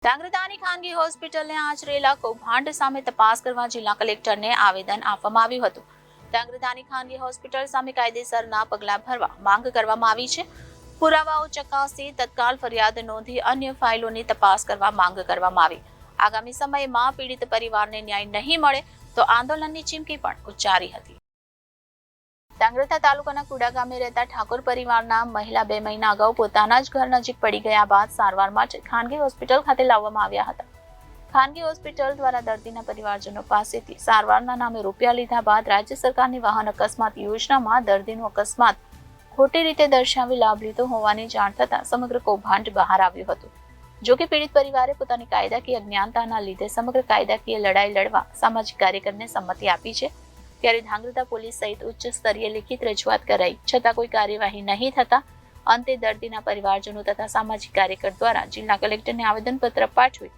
ધાંગધ્રાની ખાનગી હોસ્પિટલને આચરેલા કૌભાંડ સામે તપાસ કરવા જિલ્લા કલેક્ટરને આવેદન આપવામાં આવ્યું હતું. ધાંગધ્રાની ખાનગી હોસ્પિટલ સામે કાયદેસરના પગલાં ભરવા માંગ કરવામાં આવી છે. પુરાવાઓ ચકાસી તત્કાલ ફરિયાદ નોંધી અન્ય ફાઇલોની તપાસ કરવા માંગ કરવામાં આવી. આગામી સમયમાં પીડિત પરિવારને ન્યાય નહીં મળે તો આંદોલનની ચીમકી પણ ઉચ્ચારી હતી. ધાંગધ્રા તાલુકાના કુડા ગામે રહેતા ઠાકોર પરિવારના મહિલા 2 મહિના અગાઉ પોતાના જ ઘર નજીક પડી ગયા બાદ સારવાર માટે ખાનગી હોસ્પિટલ ખાતે લાવવામાં આવ્યા હતા. ખાનગી હોસ્પિટલ દ્વારા દર્દીના પરિવારજનો પાસેથી સારવારના નામે રૂપિયા લીધા બાદ રાજ્ય સરકારની વાહન અકસ્માત યોજનામાં દર્દીનું અકસ્માત ખોટી રીતે દર્શાવી લાભ લીધો હોવાની જાણ થતાં સમગ્ર કૌભાંડ બહાર આવ્યું હતું. જો કે પીડિત પરિવારે પોતાની કાયદાકીય અજ્ઞાનતાના લીધે સમગ્ર કાયદાકીય લડાઈ લડવા સામાજિક કાર્યકરને સંમતિ આપી છે. ત્યારે ધાંગધ્રા પોલીસ સહિત ઉચ્ચ સ્તરીય લિખિત રજૂઆત કરાઈ છતાં કોઈ કાર્યવાહી નહીં થતા અંતે દર્દીના પરિવારજનો તથા સામાજિક કાર્યકર દ્વારા જિલ્લા કલેક્ટરને આવેદનપત્ર પાઠવી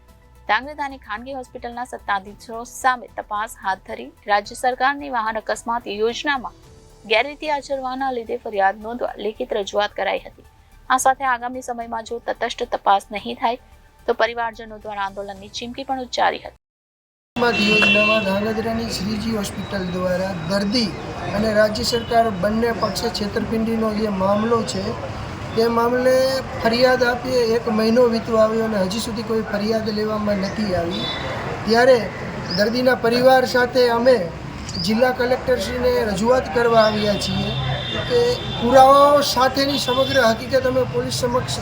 ધાંગધ્રાની ખાનગી હોસ્પિટલના સત્તાધીશો સામે તપાસ હાથ ધરી રાજ્ય સરકારની વાહન અકસ્માત યોજનામાં ગેરરીતિ આચરવાના લીધે ફરિયાદ નોંધવા લિખિત રજૂઆત કરાઈ હતી. આ સાથે આગામી સમયમાં જો તટસ્થ તપાસ નહીં થાય તો પરિવારજનો દ્વારા આંદોલનની ચીમકી પણ ઉચ્ચારી હતી. યોજનામાં ધાંગધ્રાની શ્રીજી હોસ્પિટલ દ્વારા દર્દી અને રાજ્ય સરકાર બંને પક્ષે છેતરપિંડીનો જે મામલો છે તે મામલે ફરિયાદ આપીએ 1 મહિનો વીતવા આવ્યો અને હજી સુધી કોઈ ફરિયાદ લેવામાં નથી આવી. ત્યારે દર્દીના પરિવાર સાથે અમે જિલ્લા કલેક્ટરશ્રીને રજૂઆત કરવા આવ્યા છીએ કે પુરાવાઓ સાથેની સમગ્ર હકીકત અમે પોલીસ સમક્ષ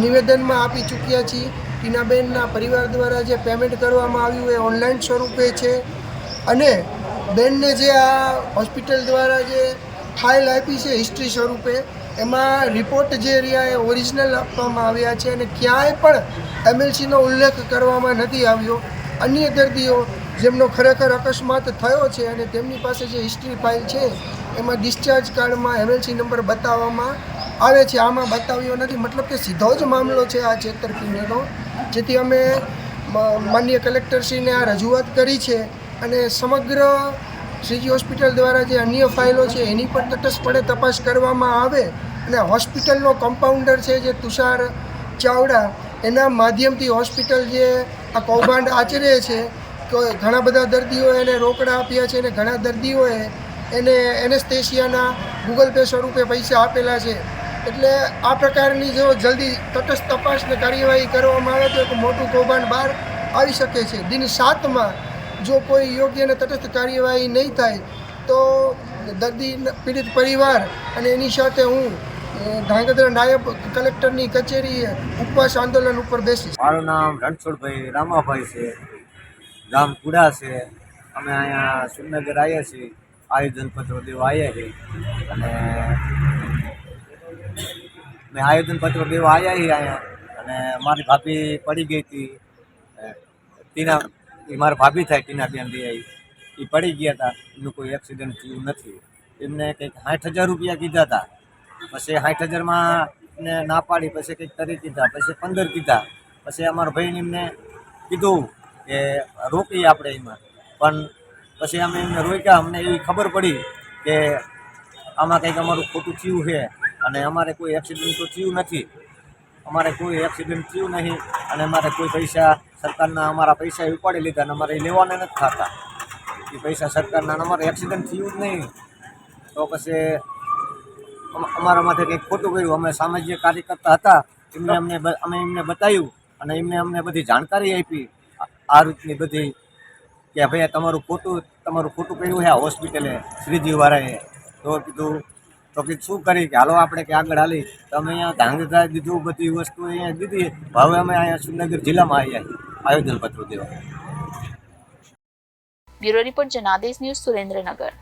નિવેદનમાં આપી ચૂક્યા છીએ. ટીનાબેનના પરિવાર દ્વારા જે પેમેન્ટ કરવામાં આવ્યું એ ઓનલાઈન સ્વરૂપે છે અને બેનને જે આ હોસ્પિટલ દ્વારા જે ફાઇલ આપી છે હિસ્ટ્રી સ્વરૂપે એમાં રિપોર્ટ જે રહ્યા એ ઓરિજિનલ આપવામાં આવ્યા છે અને ક્યાંય પણ MLCનો ઉલ્લેખ કરવામાં નથી આવ્યો. અન્ય દર્દીઓ જેમનો ખરેખર અકસ્માત થયો છે અને તેમની પાસે જે હિસ્ટ્રી ફાઇલ છે એમાં ડિસ્ચાર્જ કાર્ડમાં MLC નંબર બતાવવામાં આવે છે, આમાં બતાવ્યો નથી. મતલબ કે સીધો જ મામલો છે આ છેતરપિંડીનો. જેથી અમે માનનીય કલેક્ટરશ્રીને આ રજૂઆત કરી છે અને સમગ્ર શ્રીજી હોસ્પિટલ દ્વારા જે અન્ય ફાઇલો છે એની પણ તટસ્થપણે તપાસ કરવામાં આવે અને હોસ્પિટલનો કમ્પાઉન્ડર છે જે તુષાર ચાવડા એના માધ્યમથી હોસ્પિટલ જે આ કૌભાંડ આચરે છે તો ઘણા બધા દર્દીઓએ એને રોકડા આપ્યા છે અને ઘણા દર્દીઓએ એને એનેસ્થેશિયાના ગૂગલ પે સ્વરૂપે પૈસા આપેલા છે. એટલે આ પ્રકારની જો જલ્દી તટસ્થ તપાસને કાર્યવાહી કરવામાં આવે તો એક મોટું કૌભાંડ બહાર આવી શકે છે. દિન 7માં જો કોઈ યોગ્ય અને તટસ્થ કાર્યવાહી નહીં થાય તો દર્દી પીડિત પરિવાર અને એની સાથે હું ધાંગધ્રા નાયબ કલેક્ટરની કચેરીએ ઉપવાસ આંદોલન ઉપર બેસીશ. મારું નામ રણછોડભાઈ રામાભાઈ છે, ગામ કુડા છે. અમે અહીંયા સુરનગર આવ્યા છીએ, આયોજનપત્ર દેવા આવ્યા છીએ અને મેં આયોજનપત્ર દેવા આવ્યા છીએ અહીંયા અને મારી ભાભી પડી ગઈ હતી. મારા ભાભી થાય ટીનાબેન દેવાઈ એ પડી ગયા હતા. એનું કોઈ એક્સિડન્ટ થયું નથી. એમને કંઈક 60,000 રૂપિયા કીધા હતા. પછી 60,000માં ને ના પાડી, પછી કંઈક 30 કીધા, પછી 15 કીધા. પછી અમારા ભાઈને એમને કીધું કે રોકીએ આપણે એમાં, પણ પછી અમે એમને રોક્યા. અમને એવી ખબર પડી કે આમાં કંઈક અમારું ખોટું થયું છે અને અમારે કોઈ એક્સિડન્ટ તો થયું નથી. અમારે કોઈ એક્સિડન્ટ થયું નહીં અને અમારે કોઈ પૈસા સરકારના અમારા પૈસા ઉપાડી લીધા અને અમારે લેવાના નથી થતા. એ પૈસા સરકારના અમારે એક્સિડન્ટ થયું જ નહીં તો પછી અમારા માથે કંઈક ખોટું કર્યું. અમે સામાજિક કાર્યકર્તા હતા, અમે એમને બતાવ્યું અને એમને અમને બધી જાણકારી આપી આ રીતની બધી કે ભાઈ તમારું ખોટું કર્યું છે આ હોસ્પિટલે શ્રીજીવાળાએ. તો કીધું શું કરી કે હાલો આપણે કે આગળ હાલી. તો અમે અહીંયા ધાંગધ્રા દીધું, બધી વસ્તુ અહીંયા દીધી. હવે અમે અહીંયા સુરનગર જિલ્લામાં આવ્યા આયોજનપત્ર દેવા. Bureau report Janadesh news, Surendranagar.